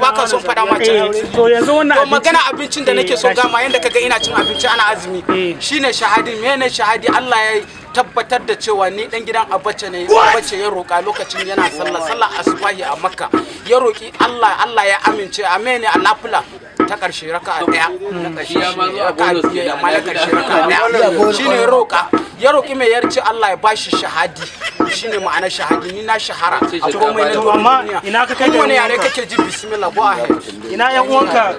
baka son faɗa ma to yanzu wannan to magana abincin da nake so gama yanda kaga ina cin abinci ana azumi shine shahadi mene shahadi Allah ya tabbatar da cewa ni dan gidan Abacha ne Abacha ya roka lokacin yana sallah asubahi a Makka ya roki Allah ya amince amene a nafila ta karshe raka'a daya na karshe raka'a amma na karshe raka'a daya shine ya roki mai yarci Allah ya bashi shahadi shine ma'ana shahadi ni na shahara a komai na amma ina ka kai da wani yare kake ji bismillah go ahead ina yan uwanka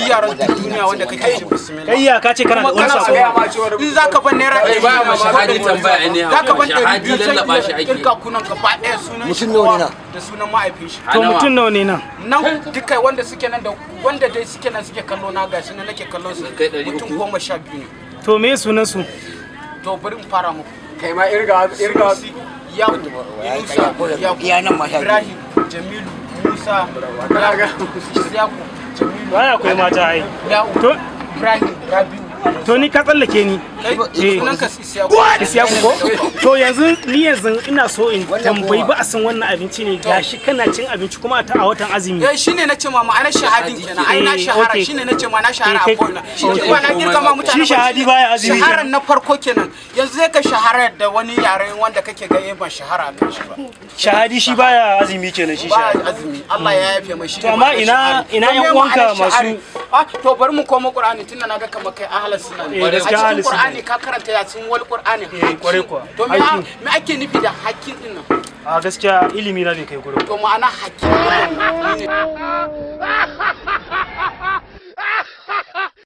yaran duniya wanda kake ji bismillah kai ya kace kana da wani sako in zaka ban naira ba ma shahadi tambaya ne zaka ban shahadi lallaba shi ake kirka kunan ka ba ɗaya sunan mutum nawa ne nan da sunan mahaifin shi to mutum nawa ne nan dukai wanda suke nan da wanda dai suke nan suke kallo na gashi nan nake kallon su mutum 12 ne to me sunan su to bari mu fara muku kai ma irga ya Ibrahim Jamilu Musa Isiyaku Jamilu waya akwai mata ai to Ibrahim Rabiu to ni ka tsallake ni sunan ka Isiyaku ko to yanzu ina so in tambayi ba a san wannan abinci ne gashi kana cin abinci kuma a watan azumi shine nace ma ma'anar shahadin kenan ai na shahara shine nace ma na shahara a koina ba na girka ma mutane shi shahadi baya azumi shaharan na farko kenan yanzu zai ka shahara da wani yare wanda kake ga ban shahara kan shi ba shahadi shi baya azumi kenan shi shahadi azumi Allah ya yafe mai shi to amma ina yan uwanka masu to bari mu koma Qur'ani tunda naga kamar kai ahlus sunna ne a cikin Qur'ani ka karanta yasin wal Qur'ani kware kuwa to me ake nufi da hakkin din nan a gaskiya ilimi na bai kai gurin to ma'ana hakkin